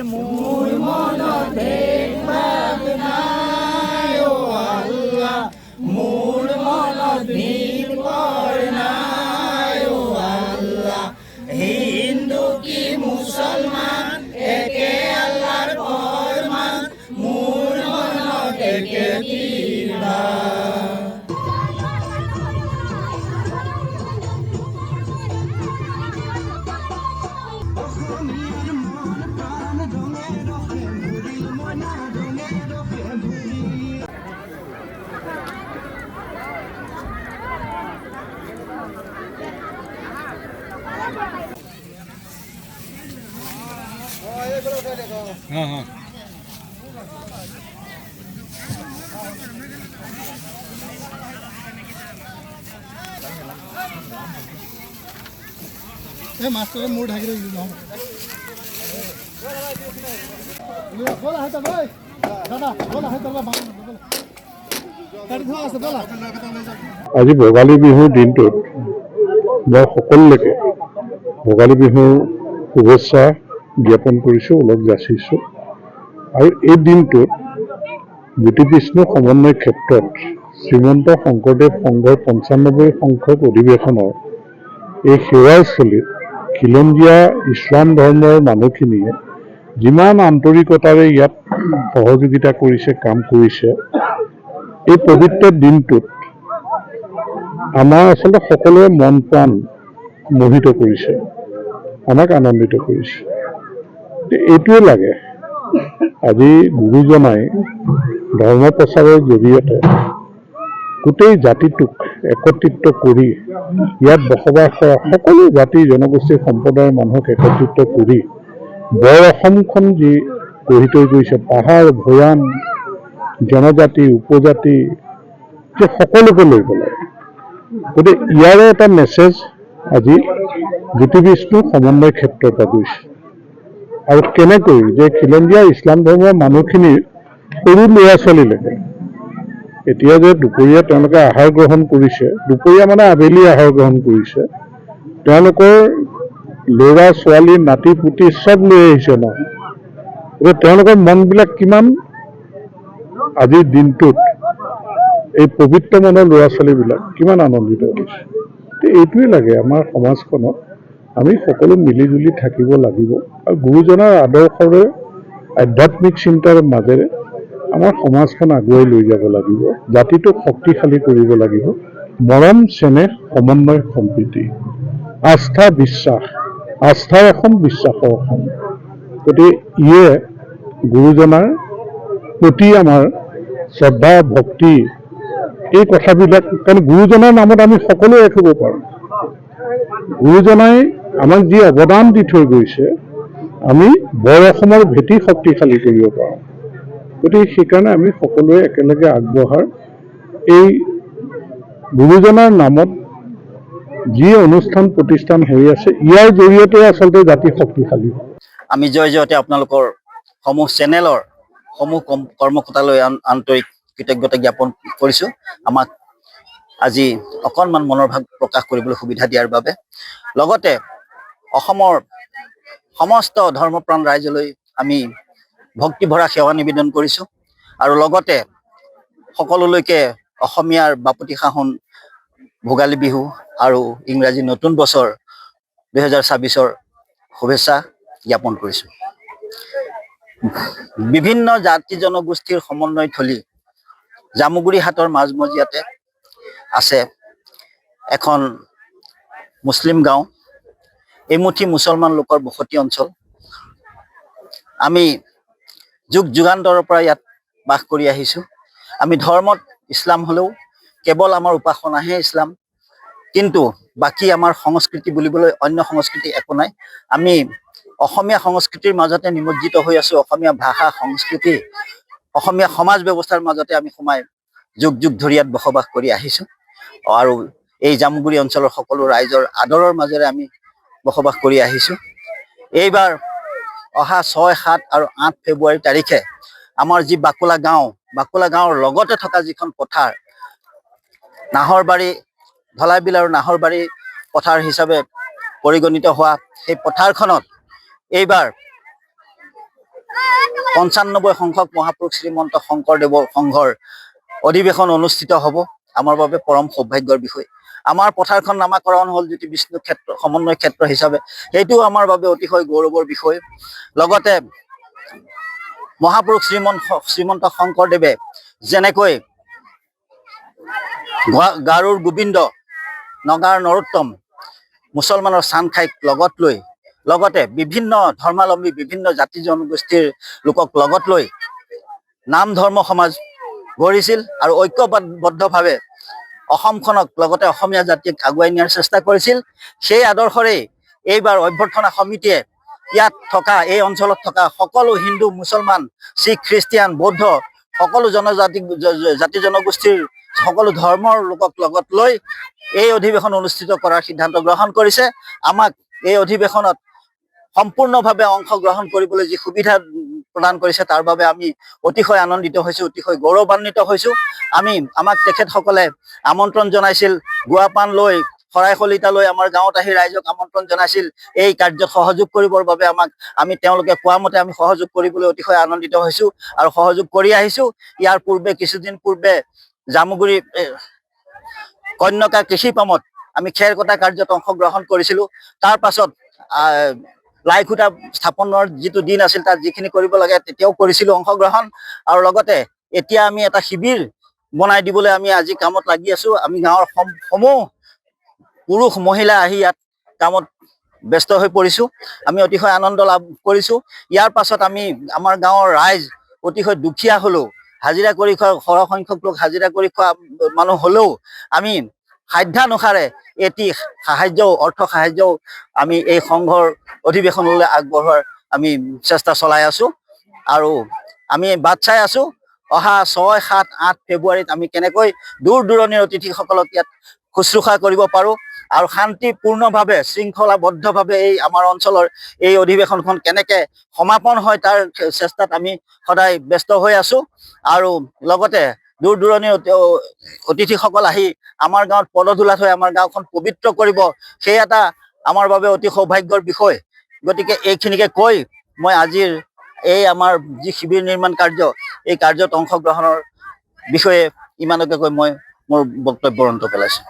মোৰ মনত ভেদ-ভাৱ নাই অ আল্লাহ, মোৰ মনত ভেদ-ভাৱ নাই অ আল্লাহ। হিন্দু কি মুছলমান একে আল্লাহৰ ফৰমান, মোৰ মনত একে কিবা। মাছটো মোৰ ঢাকি দিবি নহ'ব। আজি ভোগালী বিহুৰ দিনটোত মই সকলোকে ভোগালী বিহুৰ শুভেচ্ছা জ্ঞাপন কৰিছোঁ, ওলগ যাচিছোঁ। আৰু এই দিনটোত জ্যোতি বিষ্ণু সমন্বয় ক্ষেত্ৰত শ্ৰীমন্ত শংকৰদেৱ সংঘৰ ৯৫ সংখ্যক অধিৱেশনৰ এই সেৱাস্থলীত খিলঞ্জীয়া ইছলাম ধৰ্মৰ মানুহখিনিয়ে যিমান আন্তৰিকতাৰে ইয়াত সহযোগিতা কৰিছে, কাম কৰিছে, এই পবিত্ৰ দিনটোত আমাৰ আচলতে সকলোৰে মন প্ৰাণ মোহিত কৰিছে, আমাক আনন্দিত কৰিছে। এইটোৱে লাগে, আজি গুৰুজনাই ধৰ্ম প্ৰচাৰৰ জৰিয়তে গোটেই জাতিটোক একত্ৰিত কৰি ইয়াত বসবাস কৰা সকলো জাতি জনগোষ্ঠী সম্প্ৰদায়ৰ মানুহক একত্ৰিত কৰি বৰ অসমখন যি গঢ়ি থৈ গৈছে, পাহাৰ ভৈয়াম জনজাতি উপজাতি যে সকলোকে লৈ পেলাই, গতিকে ইয়াৰে এটা মেছেজ আজি জ্যোতি বিষ্ণু সমন্বয় ক্ষেত্ৰৰ পৰা গৈছে। আৰু কেনেকৈ যে খিলঞ্জীয়া ইছলাম ধৰ্মৰ মানুহখিনিৰ সৰু ল'ৰা ছোৱালীলৈকে এতিয়া যে দুপৰীয়া তেওঁলোকে আহাৰ গ্ৰহণ কৰিছে, দুপৰীয়া মানে আবেলি আহাৰ গ্ৰহণ কৰিছে, তেওঁলোকৰ ল'ৰা ছোৱালী নাতি পুতি চব লৈ আহিছে ন। গতিকে তেওঁলোকৰ মনবিলাক কিমান আজিৰ দিনটোত এই পবিত্ৰ মনৰ ল'ৰা ছোৱালীবিলাক কিমান আনন্দিত হৈছে। এইটোৱে লাগে আমাৰ সমাজখনত, আমি সকলো মিলি জুলি থাকিব লাগিব আৰু গুৰুজনাৰ আদৰ্শৰে আধ্যাত্মিক চিন্তাৰ মাজেৰে আমাৰ সমাজখন আগুৱাই লৈ যাব লাগিব, জাতিটোক শক্তিশালী কৰিব লাগিব। মৰম চেনেহ সমন্বয় সম্প্ৰীতি আস্থা বিশ্বাস, আস্থাৰ অসম বিশ্বাসৰ অসম। গতিকে ইয়ে গুৰুজনাৰ প্ৰতি আমাৰ শ্ৰদ্ধা ভক্তি, এই কথাবিলাক, কাৰণ গুৰুজনাৰ নামত আমি সকলোৱে ৰাখিব পাৰোঁ। গুৰুজনাই আমাক যি অৱদান দি থৈ গৈছে, আমি বৰ অসমৰ ভেটি শক্তিশালী কৰিব পাৰোঁ। গতিকে সেইকাৰণে আমি সকলোৱে একেলগে আগবঢ়াৰ এই গুৰুজনাৰ নামত যি অনুষ্ঠান প্ৰতিষ্ঠান হৈ আছে, ইয়াৰ জৰিয়তে আচলতে জাতি শক্তিশালী হয়। আমি জয়তে আপোনালোকৰ সমূহ চেনেলৰ সমূহ কৰ্মকৰ্তালৈ আন্তৰিক কৃতজ্ঞতা জ্ঞাপন কৰিছোঁ, আমাক আজি অকণমান মনৰ ভাৱ প্ৰকাশ কৰিবলৈ সুবিধা দিয়াৰ বাবে। লগতে অসমৰ সমস্ত ধৰ্মপ্ৰাণ ৰাইজলৈ আমি ভক্তিভৰা সেৱা নিবেদন কৰিছোঁ আৰু লগতে সকলোলৈকে অসমীয়াৰ বাপতিসাহোন ভোগালী বিহু আৰু ইংৰাজী নতুন বছৰ 2026ৰ শুভেচ্ছা জ্ঞাপন কৰিছোঁ। বিভিন্ন জাতি জনগোষ্ঠীৰ সমন্বয় থলী জামুগুৰি হাটৰ মাজমজিয়াতে আছে এখন মুছলিম গাঁও, এমুঠি মুছলমান লোকৰ বসতি অঞ্চল। আমি যুগ যুগান্তৰৰ পৰা ইয়াত বাস কৰি আহিছোঁ। আমি ধৰ্মত ইছলাম হ'লেও কেৱল আমাৰ উপাসনাহে ইছলাম, কিন্তু বাকী আমাৰ সংস্কৃতি বুলিবলৈ অন্য সংস্কৃতি একো নাই। আমি অসমীয়া সংস্কৃতিৰ মাজতে নিমজ্জিত হৈ আছোঁ, অসমীয়া ভাষা সংস্কৃতি অসমীয়া সমাজ ব্যৱস্থাৰ মাজতে আমি সোমাই যুগ যুগ ধৰি ইয়াত বসবাস কৰি আহিছোঁ আৰু এই জামুগুৰি অঞ্চলৰ সকলো ৰাইজৰ আদৰৰ মাজেৰে আমি বসবাস কৰি আহিছোঁ। এইবাৰ অহা 6, 7 আৰু 8 ফেব্ৰুৱাৰী তাৰিখে আমাৰ যি বাকুলা গাঁৱৰ লগতে থকা যিখন পথাৰ নাহৰবাৰী, ধলাইবিল আৰু নাহৰবাৰী পথাৰ হিচাপে পৰিগণিত হোৱা সেই পথাৰখনত এইবাৰ 95 সংখ্যক মহাপুৰুষ শ্ৰীমন্ত শংকৰদেৱৰ সংঘৰ অধিৱেশন অনুষ্ঠিত হ'ব আমাৰ বাবে পৰম সৌভাগ্যৰ বিষয়। আমাৰ পথাৰখন নামাকৰণ হ'ল জ্যোতি বিষ্ণু ক্ষেত্ৰ সমন্বয় ক্ষেত্ৰ হিচাপে, সেইটো আমাৰ বাবে অতিশয় গৌৰৱৰ বিষয়। লগতে মহাপুৰুষ শ্ৰীমন্ত শংকৰদেৱে যেনেকৈ গাৰুৰ গোবিন্দ, নগাৰ নৰোত্তম, মুছলমানৰ চানখাইক লগত লৈ, লগতে বিভিন্ন ধৰ্মাৱলম্বী বিভিন্ন জাতি জনগোষ্ঠীৰ লোকক লগত লৈ নাম ধৰ্ম সমাজ গঢ়িছিল আৰু ঐক্যবদ্ধভাৱে অসমখনক লগতে অসমীয়া জাতিক আগুৱাই নিয়াৰ চেষ্টা কৰিছিল। সেই আদৰ্শৰেই এইবাৰ অভ্যৰ্থনা সমিতিয়ে ইয়াত থকা এই অঞ্চলত থকা সকলো হিন্দু, মুছলমান, শিখ, খ্ৰীষ্টিয়ান, বৌদ্ধ সকলো জাতি জনগোষ্ঠীৰ সকলো ধৰ্মৰ লোকক লগত লৈ এই অধিৱেশন অনুষ্ঠিত কৰাৰ সিদ্ধান্ত গ্ৰহণ কৰিছে। আমাক এই অধিৱেশনত সম্পূৰ্ণভাৱে অংশগ্ৰহণ কৰিবলৈ যি সুবিধা প্ৰদান কৰিছে তাৰ বাবে আমি অতিশয় আনন্দিত হৈছোঁ, অতিশয় গৌৰৱান্বিত হৈছোঁ। আমাক তেখেতসকলে আমন্ত্ৰণ জনাইছিল, গুৱাপান লৈ, শৰাই শলিতা লৈ আমাৰ গাঁৱত আহি ৰাইজক আমন্ত্ৰণ জনাইছিল এই কাৰ্যত সহযোগ কৰিবৰ বাবে। আমি তেওঁলোকে কোৱা মতে আমি সহযোগ কৰিবলৈ অতিশয় আনন্দিত হৈছোঁ আৰু সহযোগ কৰি আহিছোঁ। ইয়াৰ পূৰ্বে কিছুদিন পূৰ্বে জামুগুৰি কন্যকা কৃষি পামত আমি খেৰ কটা কাৰ্যত অংশগ্ৰহণ কৰিছিলোঁ। তাৰ পাছত লাইখুটা স্থাপনৰ যিটো দিন আছিল তাত যিখিনি কৰিব লাগে তেতিয়াও কৰিছিলোঁ অংশগ্ৰহণ, আৰু লগতে এতিয়া আমি এটা শিবিৰ বনাই দিবলৈ আমি আজি কামত লাগি আছোঁ। আমি গাঁৱৰ সমূহ পুৰুষ মহিলা আহি ইয়াত কামত ব্যস্ত হৈ পৰিছোঁ। আমি অতিশয় আনন্দ লাভ কৰিছোঁ। ইয়াৰ পাছত আমাৰ গাঁৱৰ ৰাইজ অতিশয় দুখীয়া হ'লেও, হাজিৰা কৰি খোৱা সৰহ সংখ্যক লোক হাজিৰা কৰি খোৱা মানুহ হ'লেও আমি সাধ্যানুসাৰে এটি অৰ্থ সাহায্যও আমি এই সংঘৰ অধিৱেশনলৈ আগবঢ়োৱাৰ আমি চেষ্টা চলাই আছোঁ আৰু আমি বাট চাই আছোঁ অহা 6, 7, 8 ফেব্ৰুৱাৰীত আমি কেনেকৈ দূৰ দূৰণিৰ অতিথিসকলক ইয়াত শুশ্ৰূষা কৰিব পাৰোঁ আৰু শান্তিপূৰ্ণভাৱে শৃংখলাবদ্ধভাৱে এই আমাৰ অঞ্চলৰ এই অধিৱেশনখন কেনেকৈ সমাপন হয় তাৰ চেষ্টাত আমি সদায় ব্যস্ত হৈ আছোঁ। আৰু লগতে দূৰ দূৰণিৰ অতিথিসকল আহি আমাৰ গাঁৱত পদধূলা থৈ আমাৰ গাঁওখন পবিত্ৰ কৰিব, সেই এটা আমাৰ বাবে অতি সৌভাগ্যৰ বিষয়। গতিকে এইখিনিকে কৈ মই আজিৰ এই আমাৰ যি শিবিৰ নিৰ্মাণ কাৰ্য এই কাৰ্যত অংশগ্ৰহণৰ বিষয়ে ইমানকে কৈ মই মোৰ বক্তব্যৰ অন্ত পেলাইছোঁ।